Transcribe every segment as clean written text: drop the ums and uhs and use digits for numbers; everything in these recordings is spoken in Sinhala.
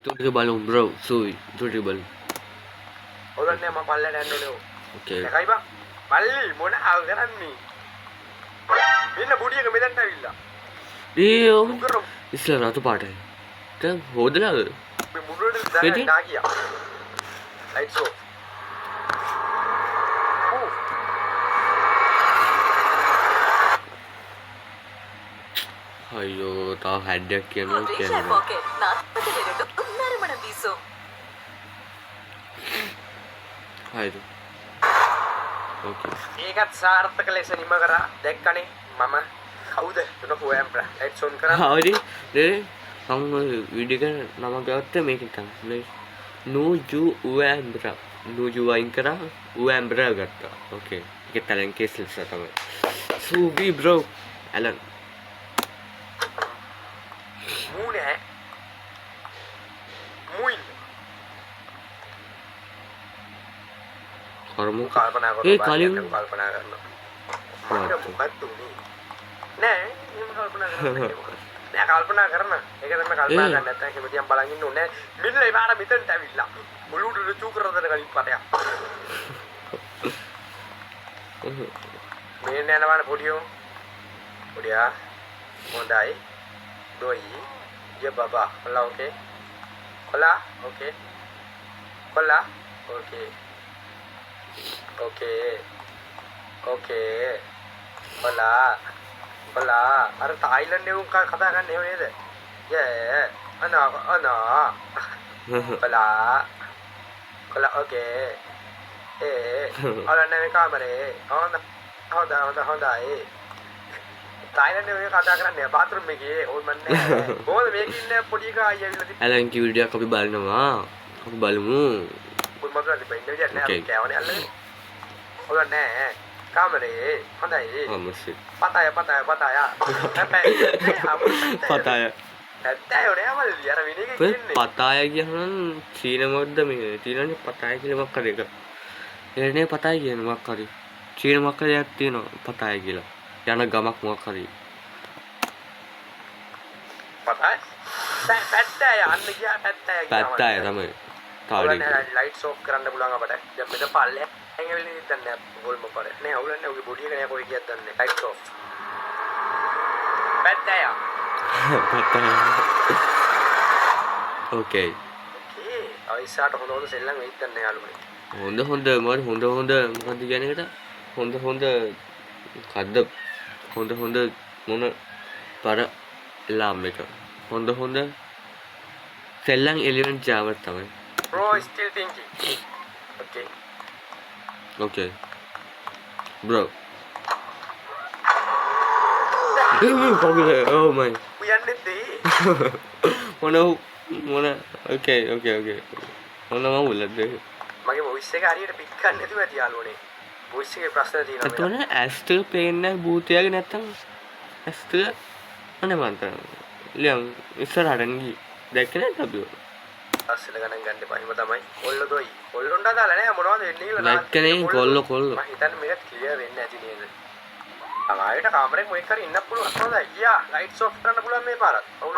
Tutti balloon, bro. Sui, tutti balloon. ඔයගොල්ලෝ මම පල්ලයට යන්න ඕනේ. Okay. එකයි බං. මල්ලි මොන ආව කරන්නේ? මෙන්න බුඩියක මෙතනට ඇවිල්ලා. Dio. උගර Isla ratu පාටයි. දැන් හොදලාද? මේ මුඩුවට Ready? දාගා ගියා. Lights off. අයියෝ තාම හැඩයක් කියනවා Hotel කියන්නේ. pocket నాన్నకు నరమణ బీసు හරිද? Okay. ඒකත් සාර්ථක ලෙස නිම කරා දැක්කනේ මම කවුද තුන හොයම්බ්‍රා ලයිට්ස් ඔන් කරා හරි. නේ මම වීඩියෝ එක නම ගත්ත මේක තමයි. නූජු උවැම්බ්‍රා. නූජු වයින් කරා උවැම්බ්‍රා ගත්තා. Okay. ඒක ටැලන්ට් කේස් ලෙස තමයි. සූබි බ්‍රෝ. ඇලන්. මූනේ මුයින් කරමු. කල්පනා ඒ කරනවා කලින් කල්පනා කරනවා මම මොකක්ද උනේ නෑ එහෙම කල්පනා කරන්නේ නෑ කල්පනා කරන ඒක තමයි කල්පනා කරන්නේ නැත්නම් එහෙම තියන් බලන් ඉන්න ඕනේ මෙන්න ඒ පාර මෙතනට ඇවිල්ලා මුළුට රුචු කරදර කලින් පටයක් මේ නෑනවන පොඩියෝ පොඩියා හොඳයි දොයි ये बाबा खोला ओके खोला ओके खोला ओके ओके ओके खोला खोला अरे थाईलैंड ने उनका कथा करने हो ये ये अना खोला खोला ओके और अन्य कामरे होंदा ए थाईलैंड में कथा करने बाथरूम में गए और मन्ने बहुत මේක ඉන්න පොඩි එකා අයියා ඇවිල්ලා තිබ්බා ඇලන් කි වීඩියෝ එක අපි බලනවා. අපි බලමු. මුල් මතර තිබ්බා ඉන්න විදියක් නෑ අපි කෑවනේ අල්ලගෙන ඔය නෑ කාමරේ හොඳයි අමසි. පතාය හැබැයි පතාය. ඇත්තයි ඔනේ මල්ලි අර වින එක කියන්නේ පතාය කියනනම් චීන මොකද්ද මේ? චීනනේ පතාය කියලා මොකක් හරි එක. එන්නේ පතාය කියන මොකක් හරි. චීන මොකක් හරි එකක් තියෙනවා පතාය කියලා. යන ගමක් මොකක් හරි. පතාය පැත්තය අන්න ගියා පැත්තය පැත්තය තමයි. තාඩි. ලයිට්ස් ඔෆ් කරන්න පුළුවන් අපට දැන් මෙතන පල්ලේ ඇඟවිලි ඉතින් නෑ ගොල්ම පාර නෑ අවුලන්නේ ඔගේ බොඩි එක නෑ කොයි කියත් දන්නේ ලයිට්ස් ඔෆ් පැත්තය පතාය. Okay. ඕකේ අයිසාට හොඳ සෙල්ලම් වෙයිද දන්නේ යාළුවනේ හොඳ මොකක්ද කියන්නේ එකට? හොඳ මොකද්ද? හොඳ මොන පර ලාම් එක. හොඳ සෙල්ලම් එලිමන්ට් ජාවක් තමයි. bro still thinking okay Bro. Oh my. උයන්නේ දේ මොන okay. මොන මවුලද? මගේ වොයිස් එක හරියට පික් ගන්න නැතුව ඇති යාළුවනේ වොයිස් එකේ ප්‍රශ්න තියෙනවා එතකොට ඇස්ට පේන්නේ භූතයාගේ නැත්තම් ඇස්ට අනේ මන්ට ලියන් ඉස්සරහටන් ගිහින් දැක්කේ නැද්ද අපි? අස්සල ගණන් ගන්න එපා. එහෙම තමයි. කොල්ල දොයි. කොල්ලොන්ට දාලා නෑ මොනවද වෙන්නේ කියලා. දැක්කනේ කොල්ල. මම හිතන්නේ මේක ක්ලියර් වෙන්නේ නැති නේද. ආයෙත් කාමරේ මොකක් හරි ඉන්න පුළුවන්. හොඳයි. යා ලයිට්ස් ඔෆ් කරන්න පුළුවන් මේ පාරත්. ඔව්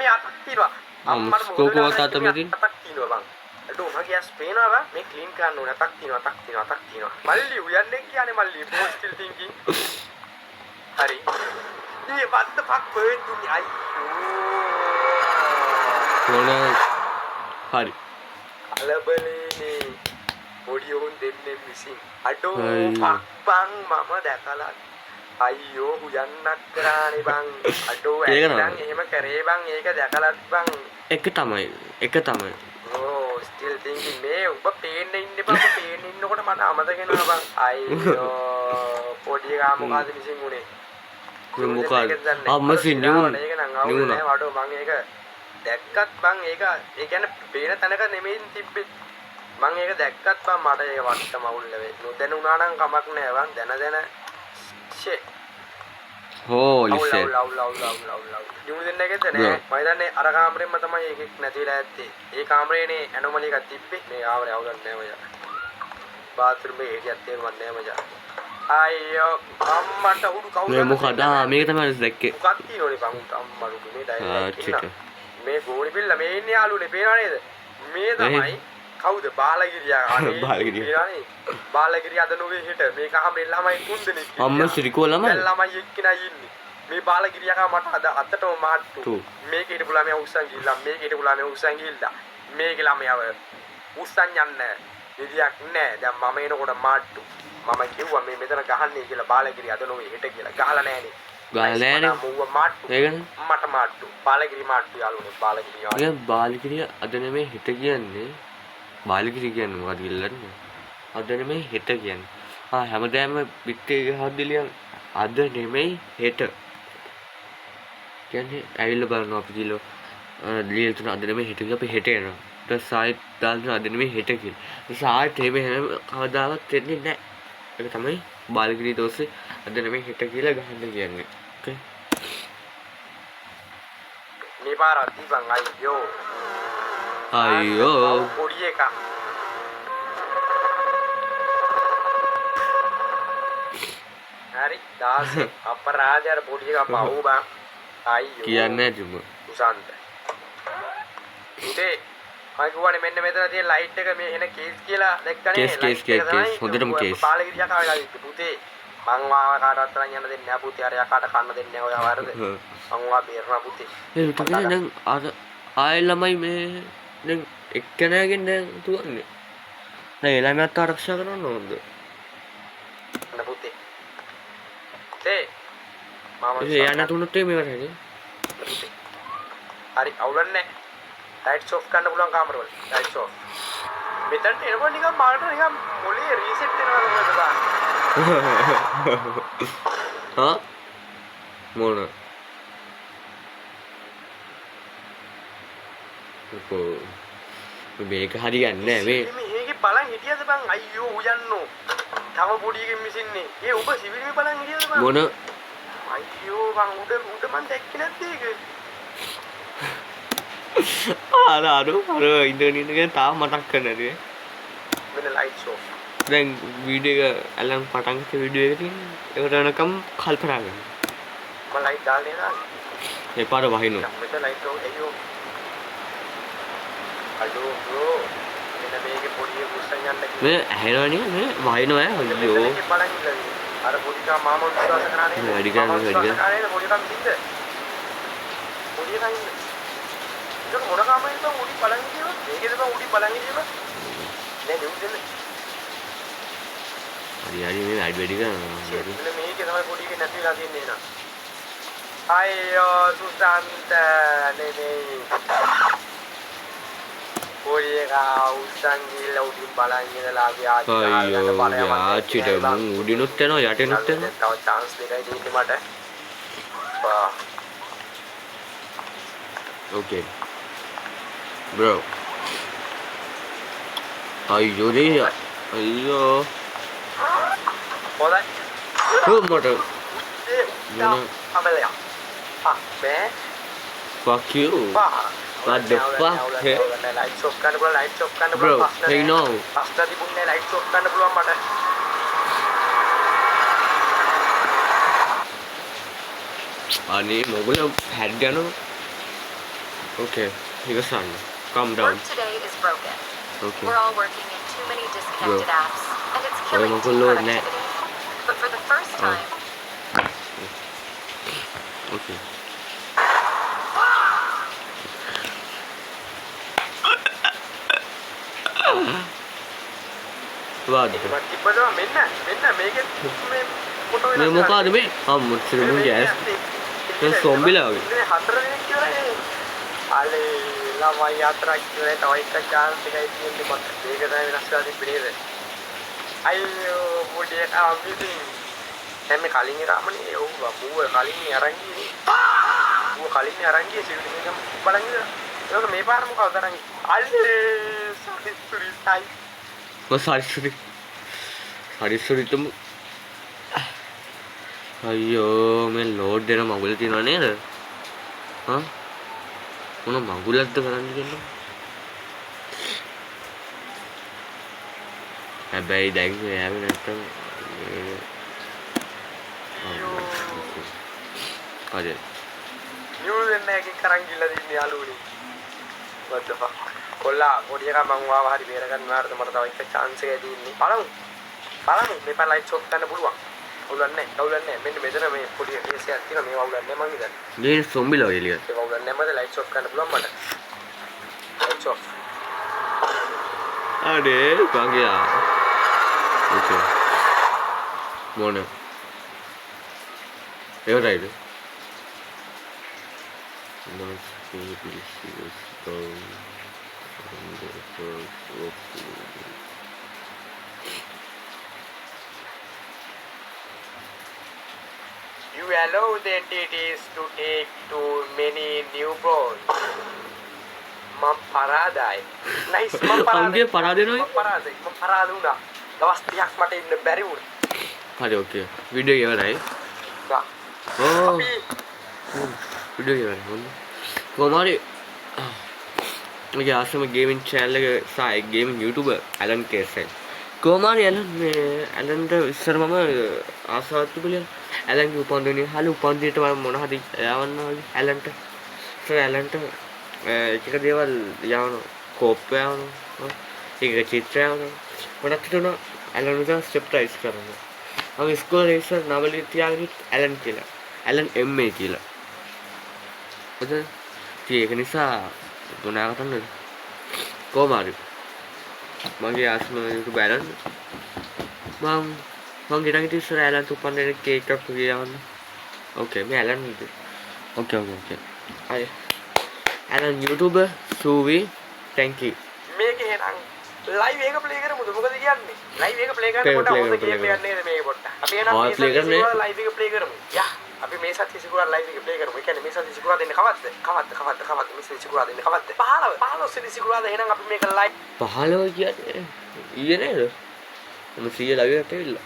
මේ අතක් තියෙනවා. අම්මට ස්කෝපුවක් අත මෙතින්. අතක් තියෙනවා බං. අඩෝ මගේ ඇස් පේනවා බං. මේ ක්ලීන් කරන්න ඕනේ. අතක් තියෙනවා. මල්ලි උයන්නේ කියන්නේ මල්ලි. බෝ ස්ටිල් තින්කින්. හරි. මේ what the fuck වෙන්නේ අයියෝ. මොන හරි. කලබලේනේ පොඩි උන් දෙන්නේ මිසින් අඩෝ අයි. බං මම දැකලා අයියෝ හුයන්නක් කරානේ බං අඩෝ ඒක ඇත්තන් නම. එහෙම කරේ බං ඒක දැකලත් බං එක තමයි. ඕ ස්ටිල් තින්කින් මේ ඔබ පේන්න ඉන්න බං පේන්න ඉන්නකොට මට අමතක වෙනවා බං අයියෝ පොඩි එකා මොකද මිසින් උනේ මොකද? අම්මසි නියුන්. ඒක නම් අවුල නෑ වඩෝ මං ඒක දැක්කත් බං ඒක ඒ කියන්නේ පේන තැනක නෙමෙයි තිබ්බේ මං ඒක දැක්කත් බං මට ඒක වට්ටම අවුල් නෙවෙයි නොදැනුණා නම් කමක් නෑ බං දැන ෂේ හෝලි ෂිට්. නියුන් දෙන්න එකද නෑ මම හිතන්නේ අර කාමරෙන්ම තමයි ඒකෙක් නැතිලා ඇත්තේ ඒ කාමරේනේ ඇනොමලි එකක් තිබ්බේ මේ කාමරේ අවුලක් නෑ මචං බාත්රූම් එකේ හිටියත් තේරුම් නෑ මචං අයියෝ අම්මට උඩු කවුරුද මේ මොකද? මේක තමයි දැක්කේ. මොකක් තියෙනවනේ බං අම්මට මේ ඩයලොග් එක මේ ගෝණි පිල්ල මේ ඉන්නේ යාළුවනේ පේනව නේද? මේ තමයි කවුද බාලගිරියා අනේ බාලගිරියා. පේනවනේ. බාලගිරිය අද නොවේ හෙට මේක හැම ළමයි තුන්දෙනෙක්. අම්මා සිරිකෝ ළමයි. දැන් ළමයි එක්කෙනයි ඉන්නේ. මේ බාලගිරියා මට අද අතටම මාට්ටු. මේක හිටපු ළමයා උස්සන් ගිහිල්ලා මේක හිටපු ළමයා උස්සන් ගිහිල්ලා මේක ළමයාව උස්සන් යන්නේ විදියක් නැහැ. දැන් මම එනකොට මාට්ටු. මම කිව්වා මේ මෙතන ගහන්නේ කියලා බාලගිරිය අද නොවේ හෙට කියලා. ගහලා නැහනේ. ගහලා නැහනේ. මුව මාට්ටු. ඒකනේ. මට මාට්ටු. බාලගිරි මාට්ටු යාළුවනේ බාලගිරියා. දැන් බාලගිරිය අද නෙමෙයි හෙට කියන්නේ. බාලගිරිය කියන්නේ මොකක්ද කියලා දන්නවද? අද නෙමෙයි හෙට කියන්නේ. හැමදාම පිටේ ගහද්දිලියන් අද නෙමෙයි හෙට. කියන්නේ ඇවිල්ලා බලනවා අපි කිලෝ ලියල් තුන අද නෙමෙයි හෙට කියලා අපි හෙට එනවා. ඊට සායිත් දාන්න අද නෙමෙයි හෙට කියලා. ඒ සායිත් හැම කවදාවත් එන්නේ නැහැ. ඒක තමයි බාලගිරිය දෝසේ අද නෙමෙයි හෙට කියලා ගහන්න කියන්නේ. ඕකේ. මේ පාර අතිපන් අයියෝ. අයියෝ. පොඩි එක. හරි 16 අපරාධයර පොඩි එක පව් බං. අයියෝ. කියන්නේ ජුම. උසන්ත. උදේ මම කියවනේ මෙන්න මෙතන තියෙන ලයිට් එක මේ එන කේස් කියලා දැක්කනේ. කේස් හොඳටම කේස්. බාලගිරියා කාලා ඉති පුතේ. මං වාව කාටවත් තරන් යන්න දෙන්නේ නැහැ පුතේ. අර යකාට කන්න දෙන්නේ නැහැ ඔය වරද. මං වා බේරනවා පුතේ. ඒ ටිකනේ දැන් අර ආයෙ ළමයි මේ දැන් එක්කෙනාගෙන් දැන් තුවන්නේ. දැන් ඒ ළමයාත් ආරක්ෂා කරන්න ඕනද? අන්න පුතේ. තේ මම ඒ යන්න තුනත් මේවට නේ. හරි අවුලන්නේ ලයිට්ස් ඔෆ් කරන්න පුළුවන් කාමරවල. Lights of. මෙතනට එනකොට නිකන් මාකට නිකන් මොලේ රීසෙට් වෙනවා වගේ බලන්න. හා මොන මේක හරියන්නේ නැහැ මේ මේකේ බලන් හිටියද බං අයියෝ උයන්නෝ තව පොඩි එකෙක් මිසින්නේ ඒ ඔබ සිවිලි බලන් හිටියද බං මොන අයියෝ බං උඩ මන් දැක්කේ නැත්තේ ඒක අර ඉන්දෝනියන් එක තාම මතක් කරන්නේ මෙන්න ලයිට්ස් ඔෆ් දැන් වීඩියෝ එක අලන් පටන් ගත්ත වීඩියෝ එක තියෙන ඒකට යනකම් කල්පනා කරන්න මම ලයිට් දාන්නේ නාද ඒ පාර වහිනු මෙතන ලයිට් ඔෆ් අයියෝ අයියෝ බ්‍රෝ මෙන්න මේකේ පොඩි එකක් උස්සන් යන්න මේ ඇහෙනවනේ මේ වහිනවා අයියෝ බලන් ඉන්න අර පොඩි කා මාම විශ්වාස කරන්නේ වැඩි කරන්න පොඩි කම් සිද්ද පොඩි එකා ඉන්න ඒක මොන කාමරේද බං උඩි බලන් ඉතියව මේකේද බං උඩි බලන් ඉතියව නේ දෙමු දෙන්න හරි මේ වැඩි කරනවා මෙන්න මේකේ තමයි පොඩි එකේ නැතිලා තියන්නේ නේද අයියෝ සුසන්ත නෙමෙයි පොඩි එකා උස්සන් ගිහලා උඩින් බලන් ඉඳලා අපි අයියෝ යාචිට මං උඩිනුත් යනවා යටිනුත් යනවා තව chance දෙකයි දෙන්නේ මට බා okay bro අයියෝ නේ අයියෝ හොඳයි කොහොමද මොන අමලයා බෑ fuck you what the fuck lights off කරන්න පුළුවන් ලයිට්ස් ඔෆ් කරන්න bro පුළුවන් hey no පස්ස තිබුණේ ලයිට්ස් ඔෆ් කරන්න පුළුවන් මට අනේ මොගල හැඩ් යනවා okay ඉවසන්න calm down Work today is broken. okay We're all working in too many disconnected apps, and it's Oye, killing mo team kulod na. productivity. But for the first Oh. time, okay වාද මට තිබ්බද මෙන්න මේකේ මේ ෆොටෝ මේ මොකද මේ මුත්‍රි මුන් ගෑස් මේ සොම්බිලා වගේ මේ හතර දෙනෙක් ඉවරයි අලේ ළමයි හතරක් ඉවරයි තව එක chance එකයි තියෙන්නේ මට මේක තමයි වෙනස් කරලා තිබ්බේ නේද අයියෝ පොඩි එකා මිසින් දැන් මේ කලින් රාමනේ ඔව් බූව කලින් අරන් ගියේ බූව කලින් අරන් ගියේ සිවිල් එකම බලන් ඉඳලා ඒක මේ පාර මොකවද අරන් අල්ලේ සරිසුරි සයි හරිසුරි තුම අයියෝ මේ ලෝඩ් දෙන මගුල තියෙනව නේද හා මොන මගුලක්ද කරන්න කියන්නේ හැබැයි දැන් යාවේ නැත්තම් හරි නියුල් දෙන්න එකක් කරන් ගිහලා දින්නේ යාළුවනේ what the fuck කොල්ලා පොඩි එකා මං වාව හරි බේර ගන්නවාට මට තව එක chance එකක් දෙන්නේ බලමු මේ පා ලයිට් ඔෆ් කරන්න පුළුවන් අවුලන්නේ නැහැ මෙන්න මෙතන මේ පොඩි කේසයක් තියෙනවා මේව අවුලන්නේ මං හිතන්නේ මේ සොම්බිලා එළියට ඒක අවුලන්නේ මට ලයිට් ඔෆ් කරන්න පුළුවන් මට ලයිට් ඔෆ් අනේ ගංගියා ඕකේ මොන එවරයිද not able to go on the first You allow the entities to take too many newborns. මම පරාදයි. නයිස් මම පරාදයි. අංගේ පරාද වෙනවයි? මම පරාද වුණා. දවස් 30ක් මට ඉන්න බැරි වුණා. හරි ඕකේ වීඩියෝ ඉවරයි ගා. ඕ අපි වීඩියෝ ඉවරයි හොඳ කොහමරි මගේ ආසම ගේමින් channel එක සහ ගේමින් YouTuber ඇලන් කේසෙන් කොහමරි ඇලන් මේ ඇලන්ට ඉස්සර මම ආසාවත් තිබුණේ ඇලන්ගේ උපන්දිනේ හලු උපන්දිනේට මම මොන හරි යවන්න වගේ ඇලන්ට එක දේවල් යවන කෝප් යවන ඒක චිත්‍ර යවන මොනක් හිටුණා ඇලන් උදා සර්ප්‍රයිස් කරනවා මම ඉස්කෝලේ ඉස්සර නවලි තියාගෙන ඇලන් කියලා ඇලන් MA කියලා ඔතන ඒක නිසා ගුණා කරන්නේ කොහමද මගේ ආස්ම YouTube ඇලන් මම ගෙනගිට ඉස්සර ඇලන් උපන්දිනේ කේක් එකක් ගියවන්න ඕකේ මේ ඇලන් ඕකේ අය ඇලන් YouTuber සූවි thank you මේක එහෙනම් ලයිව් එක ප්ලේ කරමුද මොකද කියන්නේ ලයිව් එක ප්ලේ කරනකොට අවුද ගේම් එකක් නේද මේක පොට්ට අපි එහෙනම් මේ සතියේ ලයිව් එක ප්ලේ කරමු යා අපි මේ සතියේ සිකුරා ලයිව් එක ප්ලේ කරමු ඒ කියන්නේ මේ සතියේ සිකුරා දෙන්නේ කවද්ද මේ සතියේ සිකුරා දෙන්නේ කවද්ද 15 සතියේ සිකුරාද එහෙනම් අපි මේක ලයිව් 15 කියන්නේ ඊයේ නේද මම 100 ලයිව් එකට ඇවිල්ලා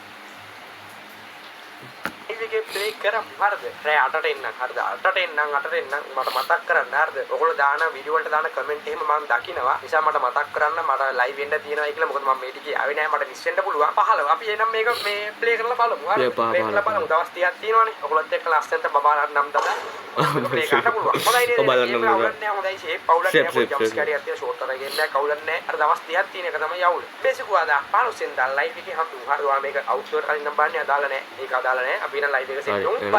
එකේ ප්ලේ කරමු හරිද රෑ 8ට එන්නම් හරිද 8ට එන්නම් මට මතක් කරන්න හරිද ඔයගොල්ලෝ දාන වීඩියෝ වලට දාන කමෙන්ට් එහෙම මම දකිනවා නිසා මට මතක් කරන්න මට ලයිව් වෙන්න තියෙනවා කියලා මොකද මම මේ ටිකේ ආවේ නැහැ මට මිස් වෙන්න පුළුවන් 15 අපි එහෙනම් මේක මේ ප්ලේ කරලා බලමු හරිද ප්ලේ කරලා බලමු දවස් 30ක් තියෙනවානේ ඔයගොල්ලොත් එක්ක ලස්සනට බබාලාට නම් දාලා ප්ලේ කරන්න පුළුවන් හොඳයි නේද බලන්න ඕනේ හොඳයි ෂේප් පවුලක් නැහැ ජොබ්ස් කැරියක් තියෙන ෂෝට් එකක් ගේන්න කවුලක් නැහැ අර දවස් 30ක් තියෙන එක තමයි යවුල බේසිකුවාදා 15 වෙනිදා ලයිව් එකේ හම්බුම් හරිද ඔයා මේක අවුට්ඩෝර් කලින් නම් බලන්නේ අදාළ නැහැ ඒක අදාළ නැහැ අපි එහෙනම් ලයිව් එක සෙට් කරමු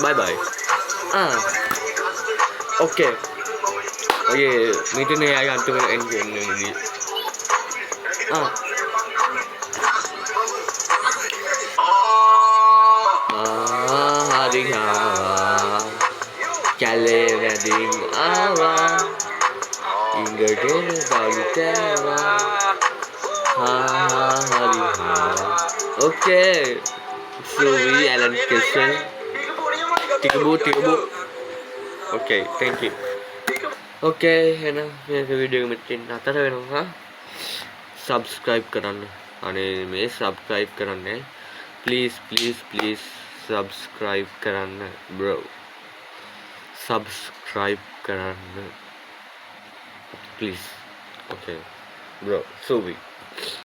bye bye okay oye meeting ay antu end hari ha kale wedding awa ingerdene balutera hari ha okay Suvi Alan Kessel Tiga bu okay thank you okay එහෙනම් මේක වීඩියෝ එක මෙතනින් නතර වෙනවා subscribe කරන්න අනේ මේ subscribe කරන්න please subscribe කරන්න bro subscribe කරන්න please okay bro Suvi